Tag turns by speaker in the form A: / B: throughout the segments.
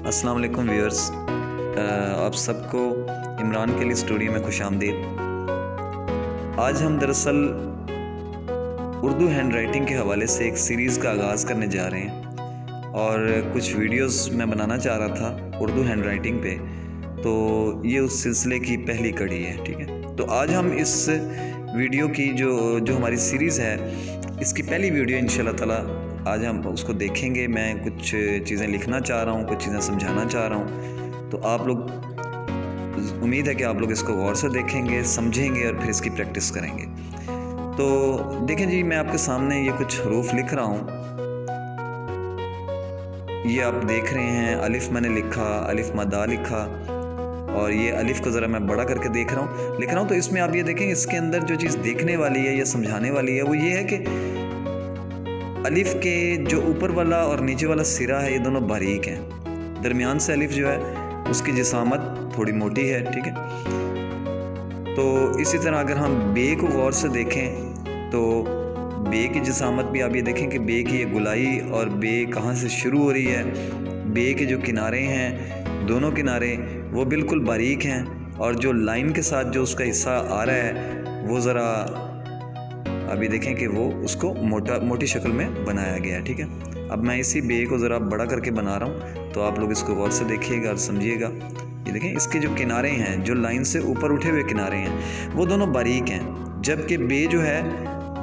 A: السلام علیکم ویورز، آپ سب کو عمران کے لیے اسٹوڈیو میں خوش آمدید۔ آج ہم دراصل اردو ہینڈ رائٹنگ کے حوالے سے ایک سیریز کا آغاز کرنے جا رہے ہیں اور کچھ ویڈیوز میں بنانا چاہ رہا تھا اردو ہینڈ رائٹنگ پہ، تو یہ اس سلسلے کی پہلی کڑی ہے، ٹھیک ہے۔ تو آج ہم اس ویڈیو کی جو ہماری سیریز ہے، اس کی پہلی ویڈیو انشاءاللہ تعالی آج ہم اس کو دیکھیں گے۔ میں کچھ چیزیں لکھنا چاہ رہا ہوں، کچھ چیزیں سمجھانا چاہ رہا ہوں، تو آپ لوگ امید ہے کہ آپ لوگ اس کو غور سے دیکھیں گے، سمجھیں گے اور پھر اس کی پریکٹس کریں گے۔ تو دیکھیں جی، میں آپ کے سامنے یہ کچھ حروف لکھ رہا ہوں۔ یہ آپ دیکھ رہے ہیں، الف میں نے لکھا، الف مدہ لکھا، اور یہ الف کو ذرا میں بڑا کر کے لکھ رہا ہوں۔ تو اس میں آپ یہ دیکھیں، اس کے اندر جو چیز دیکھنے والی ہے یا سمجھانے والی ہے وہ یہ ہے کہ الف کے جو اوپر والا اور نیچے والا سرا ہے، یہ دونوں باریک ہیں۔ درمیان سے الف جو ہے اس کی جسامت تھوڑی موٹی ہے، ٹھیک ہے۔ تو اسی طرح اگر ہم بے کو غور سے دیکھیں تو بے کی جسامت بھی آپ یہ دیکھیں کہ بے کی یہ گلائی اور بے کہاں سے شروع ہو رہی ہے۔ بے کے جو کنارے ہیں، دونوں کنارے وہ بالکل باریک ہیں، اور جو لائن کے ساتھ جو اس کا حصہ آ رہا ہے وہ ذرا ابھی دیکھیں کہ وہ اس کو موٹی شکل میں بنایا گیا ہے، ٹھیک ہے۔ اب میں اسی بے کو ذرا بڑا کر کے بنا رہا ہوں، تو آپ لوگ اس کو غور سے دیکھیے گا اور سمجھیے گا۔ یہ دیکھیں، اس کے جو کنارے ہیں، جو لائن سے اوپر اٹھے ہوئے کنارے ہیں، وہ دونوں باریک ہیں، جبکہ بے جو ہے،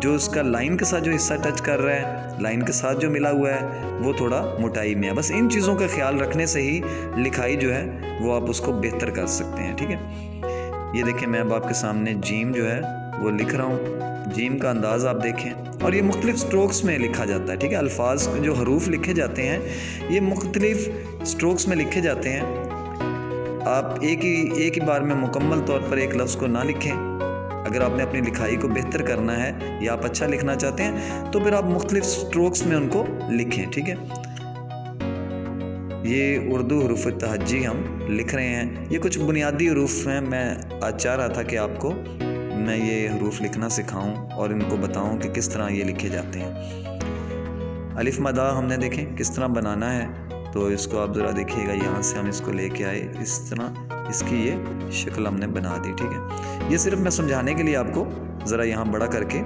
A: جو اس کا لائن کے ساتھ جو حصہ ٹچ کر رہا ہے، لائن کے ساتھ جو ملا ہوا ہے، وہ تھوڑا موٹائی میں ہے۔ بس ان چیزوں کا خیال رکھنے سے ہی لکھائی جو ہے وہ آپ اس کو بہتر کر سکتے ہیں، ٹھیک ہے۔ یہ دیکھیں، میں اب آپ کے سامنے جیم جو ہے وہ لکھ رہا ہوں۔ جیم کا انداز آپ دیکھیں، اور یہ مختلف سٹروکس میں لکھا جاتا ہے، ٹھیک ہے۔ الفاظ جو حروف لکھے جاتے ہیں یہ مختلف سٹروکس میں لکھے جاتے ہیں۔ آپ ایک ہی بار میں مکمل طور پر ایک لفظ کو نہ لکھیں۔ اگر آپ نے اپنی لکھائی کو بہتر کرنا ہے یا آپ اچھا لکھنا چاہتے ہیں تو پھر آپ مختلف سٹروکس میں ان کو لکھیں، ٹھیک ہے۔ یہ اردو حروف تہجی ہم لکھ رہے ہیں۔ یہ کچھ بنیادی حروف ہیں۔ میں آج چاہ رہا تھا کہ آپ کو میں یہ حروف لکھنا سکھاؤں اور ان کو بتاؤں کہ کس طرح یہ لکھے جاتے ہیں۔ الف مدہ ہم نے دیکھیں کس طرح بنانا ہے، تو اس کو آپ ذرا دیکھیے گا۔ یہاں سے ہم اس کو لے کے آئے، اس طرح اس کی یہ شکل ہم نے بنا دی، ٹھیک ہے۔ یہ صرف میں سمجھانے کے لیے آپ کو ذرا یہاں بڑا کر کے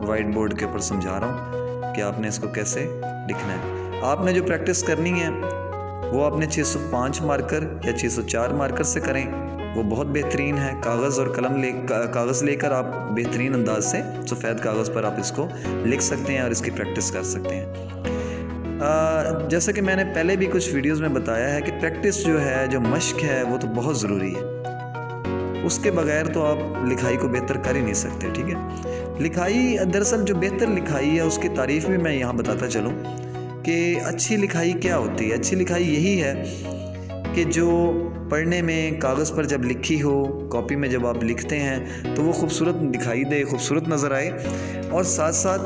A: وائٹ بورڈ کے اوپر سمجھا رہا ہوں کہ آپ نے اس کو کیسے لکھنا ہے۔ آپ نے جو پریکٹس کرنی ہے وہ آپ نے 605 مارکر یا 604 مارکر سے کریں، وہ بہت بہترین ہے۔ کاغذ لے کر آپ بہترین انداز سے سفید کاغذ پر آپ اس کو لکھ سکتے ہیں اور اس کی پریکٹس کر سکتے ہیں۔ جیسا کہ میں نے پہلے بھی کچھ ویڈیوز میں بتایا ہے کہ پریکٹس جو ہے، جو مشق ہے، وہ تو بہت ضروری ہے۔ اس کے بغیر تو آپ لکھائی کو بہتر کر ہی نہیں سکتے، ٹھیک ہے۔ لکھائی دراصل جو بہتر لکھائی ہے اس کی تعریف بھی میں یہاں بتاتا چلوں کہ اچھی لکھائی کیا ہوتی ہے۔ اچھی لکھائی یہی ہے کہ جو پڑھنے میں کاغذ پر جب لکھی ہو، کاپی میں جب آپ لکھتے ہیں تو وہ خوبصورت دکھائی دے، خوبصورت نظر آئے، اور ساتھ ساتھ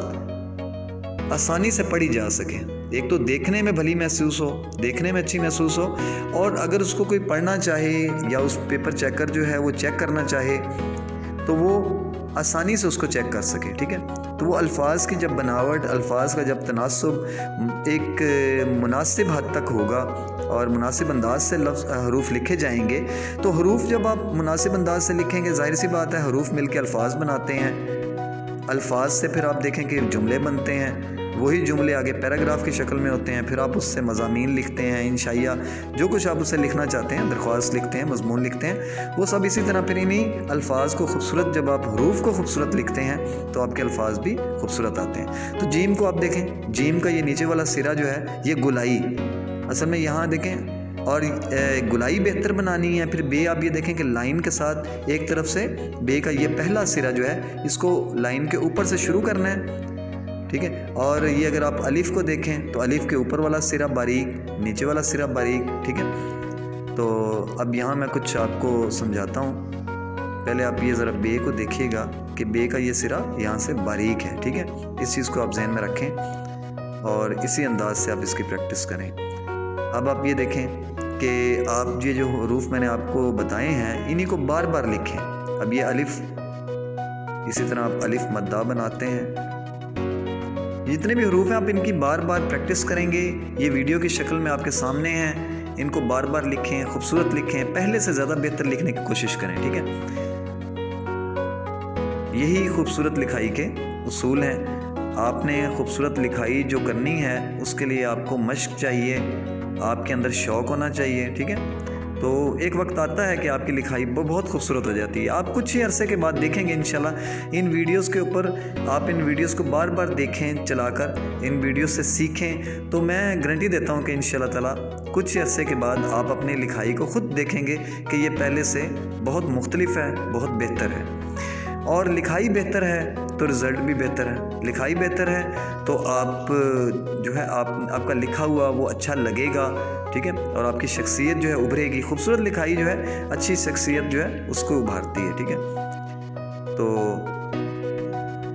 A: آسانی سے پڑھی جا سکے۔ ایک تو دیکھنے میں بھلی محسوس ہو، دیکھنے میں اچھی محسوس ہو، اور اگر اس کو کوئی پڑھنا چاہے یا اس پیپر چیکر جو ہے وہ چیک کرنا چاہے تو وہ آسانی سے اس کو چیک کر سکے، ٹھیک ہے۔ تو وہ الفاظ کی جب بناوٹ، الفاظ کا جب تناسب ایک مناسب حد تک ہوگا اور مناسب انداز سے حروف لکھے جائیں گے، تو حروف جب آپ مناسب انداز سے لکھیں گے، ظاہر سی بات ہے حروف مل کے الفاظ بناتے ہیں۔ الفاظ سے پھر آپ دیکھیں کہ جملے بنتے ہیں، وہی جملے آگے پیراگراف کی شکل میں ہوتے ہیں، پھر آپ اس سے مضامین لکھتے ہیں، انشائیہ، جو کچھ آپ اسے لکھنا چاہتے ہیں، درخواست لکھتے ہیں، مضمون لکھتے ہیں، وہ سب اسی طرح۔ پھر انہیں الفاظ کو خوبصورت، جب آپ حروف کو خوبصورت لکھتے ہیں تو آپ کے الفاظ بھی خوبصورت آتے ہیں۔ تو جیم کو آپ دیکھیں، جیم کا یہ نیچے والا سرا جو ہے، یہ گلائی، اصل میں یہاں دیکھیں، اور گلائی بہتر بنانی ہے۔ پھر بے آپ یہ دیکھیں کہ لائن کے ساتھ ایک طرف سے بے کا یہ پہلا سرا جو ہے، اس کو لائن کے اوپر سے شروع کرنا ہے، ٹھیک ہے۔ اور یہ اگر آپ الف کو دیکھیں تو الف کے اوپر والا سرا باریک، نیچے والا سرا باریک، ٹھیک ہے۔ تو اب یہاں میں کچھ آپ کو سمجھاتا ہوں۔ پہلے آپ یہ ذرا بے کو دیکھیے گا کہ بے کا یہ سرا یہاں سے باریک ہے، ٹھیک ہے۔ اس چیز کو آپ ذہن میں رکھیں اور اسی انداز سے آپ اس کی پریکٹس کریں۔ اب آپ یہ دیکھیں کہ آپ یہ جو حروف میں نے آپ کو بتائے ہیں، انہی کو بار بار لکھیں۔ اب یہ الف، اسی طرح آپ الف مدہ بناتے ہیں۔ جتنے بھی حروف ہیں آپ ان کی بار بار پریکٹس کریں گے۔ یہ ویڈیو کی شکل میں آپ کے سامنے ہیں، ان کو بار بار لکھیں، خوبصورت لکھیں، پہلے سے زیادہ بہتر لکھنے کی کوشش کریں، ٹھیک ہے؟ یہی خوبصورت لکھائی کے اصول ہیں۔ آپ نے خوبصورت لکھائی جو کرنی ہے اس کے لیے آپ کو مشق چاہیے، آپ کے اندر شوق ہونا چاہیے، ٹھیک ہے؟ تو ایک وقت آتا ہے کہ آپ کی لکھائی بہت خوبصورت ہو جاتی ہے۔ آپ کچھ ہی عرصے کے بعد دیکھیں گے انشاءاللہ ان ویڈیوز کے اوپر، آپ ان ویڈیوز کو بار بار دیکھیں چلا کر، ان ویڈیوز سے سیکھیں، تو میں گارنٹی دیتا ہوں کہ انشاءاللہ تعالیٰ کچھ عرصے کے بعد آپ اپنی لکھائی کو خود دیکھیں گے کہ یہ پہلے سے بہت مختلف ہے، بہت بہتر ہے۔ اور لکھائی بہتر ہے تو رزلٹ بھی بہتر ہے، لکھائی بہتر ہے تو آپ جو ہے آپ کا لکھا ہوا وہ اچھا لگے گا، ٹھیک ہے؟ اور آپ کی شخصیت جو ہے ابھرے گی۔ خوبصورت لکھائی جو ہے اچھی شخصیت جو ہے اس کو ابھارتی ہے، ٹھیک ہے؟ تو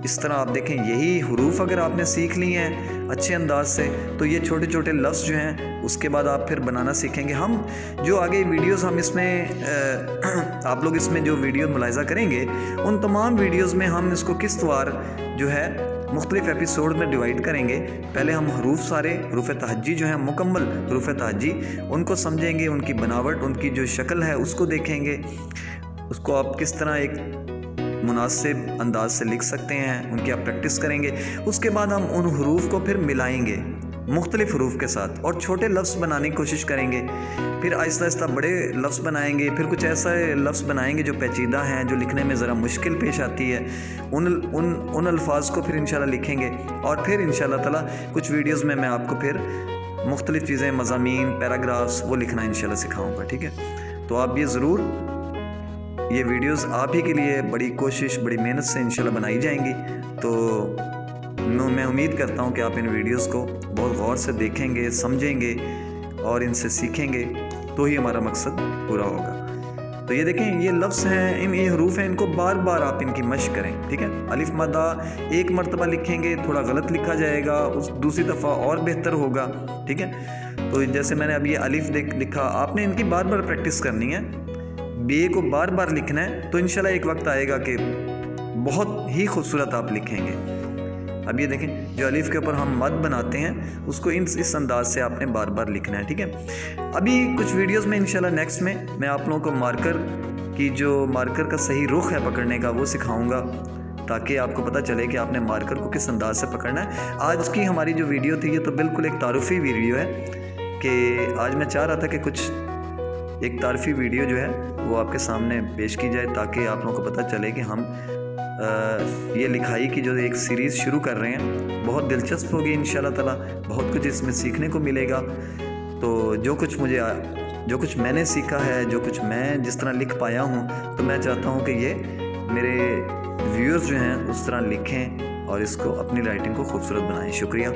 A: اس طرح آپ دیکھیں، یہی حروف اگر آپ نے سیکھ لی ہیں اچھے انداز سے تو یہ چھوٹے چھوٹے لفظ جو ہیں اس کے بعد آپ پھر بنانا سیکھیں گے۔ ہم جو آگے ویڈیوز ہم اس میں آپ لوگ اس میں جو ویڈیو ملاحظہ کریں گے ان تمام ویڈیوز میں ہم اس کو قسط وار جو ہے مختلف ایپیسوڈ میں ڈیوائیڈ کریں گے۔ پہلے ہم سارے حروف تہجی جو ہیں، مکمل حروف تہجی، ان کو سمجھیں گے، ان کی بناوٹ، ان کی جو شکل ہے اس کو دیکھیں گے، اس کو آپ کس طرح ایک مناسب انداز سے لکھ سکتے ہیں، ان کی آپ پریکٹس کریں گے۔ اس کے بعد ہم ان حروف کو پھر ملائیں گے مختلف حروف کے ساتھ اور چھوٹے لفظ بنانے کی کوشش کریں گے، پھر آہستہ آہستہ بڑے لفظ بنائیں گے، پھر کچھ ایسے لفظ بنائیں گے جو پیچیدہ ہیں، جو لکھنے میں ذرا مشکل پیش آتی ہے، ان الفاظ کو پھر انشاءاللہ لکھیں گے۔ اور پھر انشاءاللہ تعالیٰ کچھ ویڈیوز میں آپ کو پھر مختلف چیزیں، مضامین، پیراگرافز وہ لکھنا انشاءاللہ سکھاؤں گا، ٹھیک ہے؟ تو آپ یہ ضرور، یہ ویڈیوز آپ ہی کے لیے بڑی کوشش، بڑی محنت سے انشاءاللہ بنائی جائیں گی۔ تو میں امید کرتا ہوں کہ آپ ان ویڈیوز کو بہت غور سے دیکھیں گے، سمجھیں گے اور ان سے سیکھیں گے تو ہی ہمارا مقصد پورا ہوگا۔ تو یہ دیکھیں، یہ لفظ ہیں، یہ حروف ہیں، ان کو بار بار آپ ان کی مشق کریں، ٹھیک ہے؟ الف مدہ ایک مرتبہ لکھیں گے تھوڑا غلط لکھا جائے گا، اس دوسری دفعہ اور بہتر ہوگا، ٹھیک ہے؟ تو جیسے میں نے اب یہ الف لکھا، آپ نے ان کی بار بار پریکٹس کرنی ہے، بے کو بار بار لکھنا ہے، تو انشاءاللہ ایک وقت آئے گا کہ بہت ہی خوبصورت آپ لکھیں گے۔ اب یہ دیکھیں، جو الف کے اوپر ہم مد بناتے ہیں اس کو اس انداز سے آپ نے بار بار لکھنا ہے، ٹھیک ہے؟ ابھی کچھ ویڈیوز میں انشاءاللہ نیکسٹ میں آپ لوگوں کو مارکر کا صحیح رخ ہے پکڑنے کا وہ سکھاؤں گا، تاکہ آپ کو پتہ چلے کہ آپ نے مارکر کو کس انداز سے پکڑنا ہے۔ آج کی ہماری جو ویڈیو تھی یہ تو بالکل ایک تعارفی ویڈیو ہے کہ آج میں چاہ رہا تھا کہ کچھ ایک تعارفی ویڈیو جو ہے وہ آپ کے سامنے پیش کی جائے، تاکہ آپ لوگوں کو پتہ چلے کہ ہم یہ لکھائی کی جو ایک سیریز شروع کر رہے ہیں، بہت دلچسپ ہوگی انشاءاللہ تعالیٰ، بہت کچھ اس میں سیکھنے کو ملے گا۔ تو جو کچھ میں نے سیکھا ہے، جو کچھ میں جس طرح لکھ پایا ہوں، تو میں چاہتا ہوں کہ یہ میرے ویورز جو ہیں اس طرح لکھیں اور اس کو اپنی رائٹنگ کو خوبصورت بنائیں۔ شکریہ۔